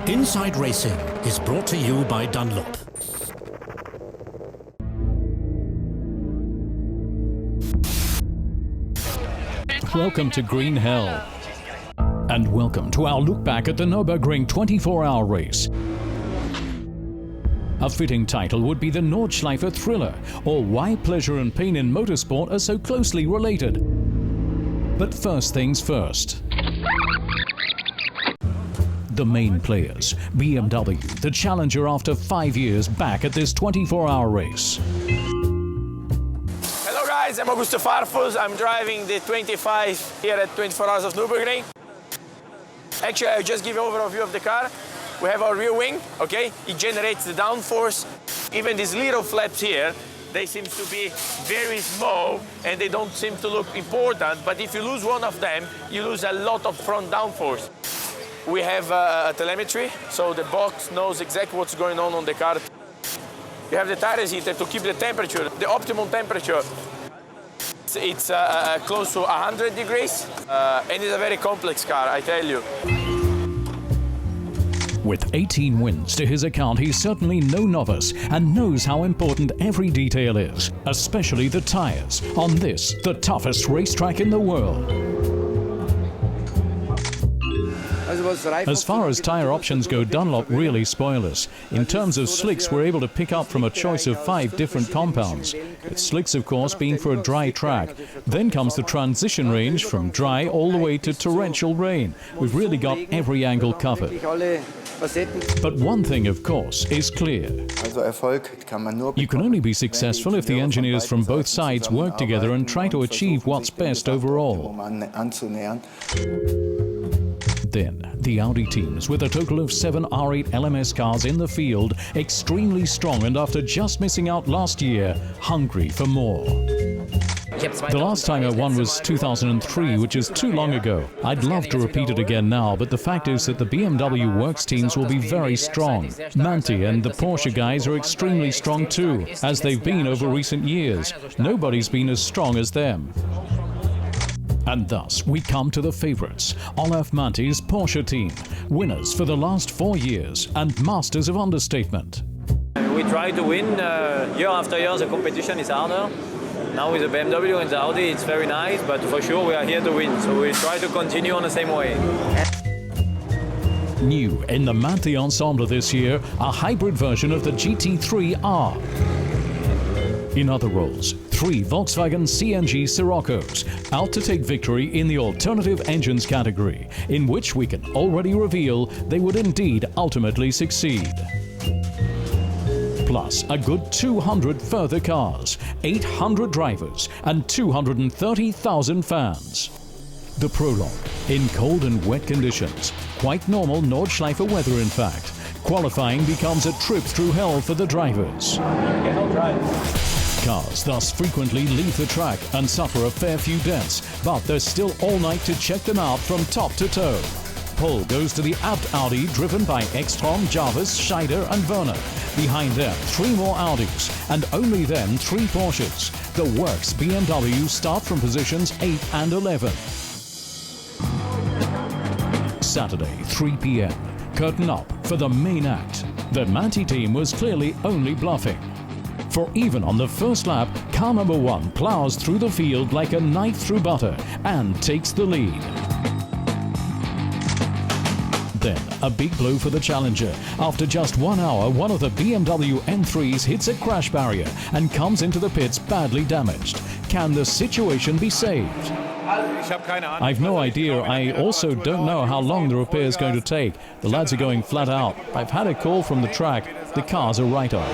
Inside Racing is brought to you by Dunlop. Welcome to Green Hell. And welcome to our look back at the Nürburgring 24-hour race. A fitting title would be the Nordschleife Thriller, or Why Pleasure and Pain in Motorsport Are So Closely Related. But first things first. The main players, BMW, the challenger after 5 years back at this 24-hour race. Hello guys, I'm Augusto Farfus. I'm driving the 25 here at 24 Hours of Nürburgring. Actually, I'll just give you an overview of the car. We have our rear wing, okay? It generates the downforce. Even these little flaps here, they seem to be very small and they don't seem to look important, but if you lose one of them, you lose a lot of front downforce. We have a telemetry, so the box knows exactly what's going on the car. You have the tire heater to keep the temperature, the optimal temperature. It's close to 100 degrees, and it's a very complex car, I tell you. With 18 wins to his account, he's certainly no novice and knows how important every detail is, especially the tires, on this, the toughest racetrack in the world. As far as tire options go, Dunlop really spoil us. In terms of slicks, we're able to pick up from a choice of 5 different compounds. With slicks, of course, being for a dry track. Then comes the transition range from dry all the way to torrential rain. We've really got every angle covered. But one thing, of course, is clear. You can only be successful if the engineers from both sides work together and try to achieve what's best overall. Then, the Audi teams, with a total of 7 R8 LMS cars in the field, extremely strong and after just missing out last year, hungry for more. The last time I won was 2003, which is too long ago. I'd love to repeat it again now, but the fact is that the BMW Works teams will be very strong. Manti and the Porsche guys are extremely strong too, as they've been over recent years. Nobody's been as strong as them. And thus, we come to the favourites, Olaf Manti's Porsche team, winners for the last 4 years and masters of understatement. We try to win year after year. The competition is harder. Now with the BMW and the Audi, it's very nice, but for sure we are here to win, so we try to continue on the same way. New in the Manti ensemble this year, a hybrid version of the GT3R. In other roles, 3 Volkswagen CNG Siroccos, out to take victory in the alternative engines category, in which we can already reveal they would indeed ultimately succeed. Plus a good 200 further cars, 800 drivers and 230,000 fans. The prologue, in cold and wet conditions, quite normal Nordschleife weather in fact. Qualifying becomes a trip through hell for the drivers. Cars thus frequently leave the track and suffer a fair few dents, but there's still all night to check them out from top to toe. Pole goes to the Abt Audi driven by Ekstrom, Jarvis, Scheider and Werner. Behind them, 3 more Audis, and only then 3 Porsches. The Works BMW start from positions 8 and 11. Saturday, 3 p.m. Curtain up for the main act. The Manti team was clearly only bluffing. For even on the first lap, car number 1 plows through the field like a knife through butter and takes the lead. Then, a big blow for the challenger. After just 1 hour, one of the BMW M3s hits a crash barrier and comes into the pits badly damaged. Can the situation be saved? I've no idea. I also don't know how long the repair is going to take. The lads are going flat out. I've had a call from the track. The car's a write-off.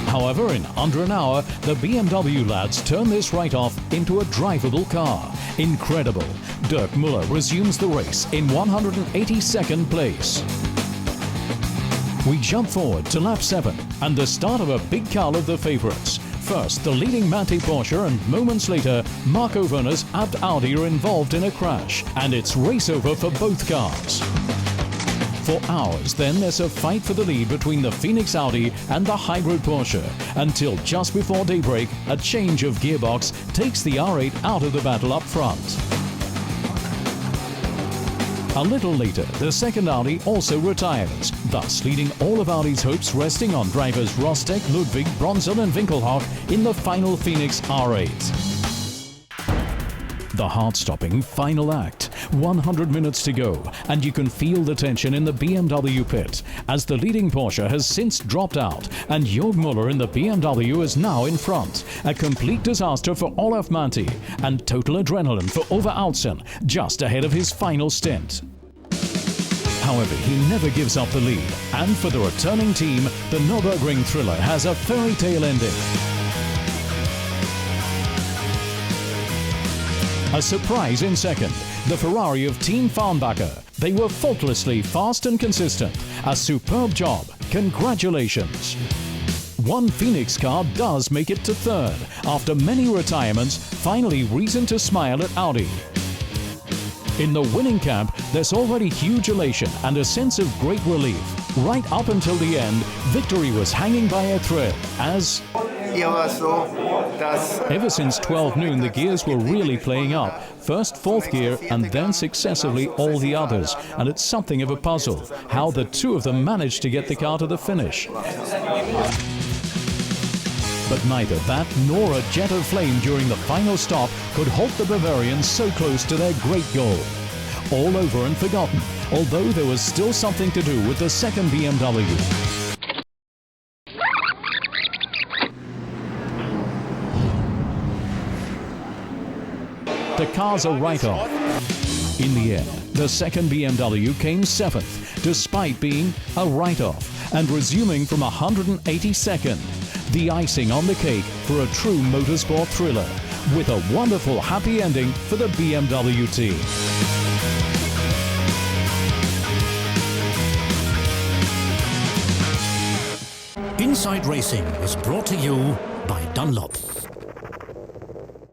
However, in under an hour, the BMW lads turn this write-off into a drivable car. Incredible. Dirk Muller resumes the race in 182nd place. We jump forward to lap 7 and the start of a big cull of the favourites. First, the leading Manti Porsche, and moments later, Marco Werner's Abt Audi are involved in a crash, and it's race over for both cars. For hours, then there's a fight for the lead between the Phoenix Audi and the hybrid Porsche, until just before daybreak, a change of gearbox takes the R8 out of the battle up front. A little later, the second Audi also retires, thus leading all of Audi's hopes resting on drivers Rostek, Ludwig, Bronson and Winkelhock in the final Phoenix R8. The heart-stopping final act. 100 minutes to go, and you can feel the tension in the BMW pit as the leading Porsche has since dropped out and Jörg Müller in the BMW is now in front. A complete disaster for Olaf Manti and total adrenaline for Ove Aulsen just ahead of his final stint. However, he never gives up the lead, and for the returning team, the Nürburgring thriller has a fairy tale ending. A surprise in second, the Ferrari of Team Farnbacher. They were faultlessly fast and consistent. A superb job. Congratulations. One Phoenix car does make it to third. After many retirements, finally reason to smile at Audi. In the winning camp, there's already huge elation and a sense of great relief. Right up until the end, victory was hanging by a thread as ever since 12 noon, the gears were really playing up. First fourth gear and then successively all the others. And it's something of a puzzle how the two of them managed to get the car to the finish. But neither that nor a jet of flame during the final stop could halt the Bavarians so close to their great goal. All over and forgotten, although there was still something to do with the second BMW. The car's a write-off. In the end, the second BMW came seventh, despite being a write-off and resuming from 182nd. The icing on the cake for a true motorsport thriller, with a wonderful happy ending for the BMW team. Inside Racing was brought to you by Dunlop.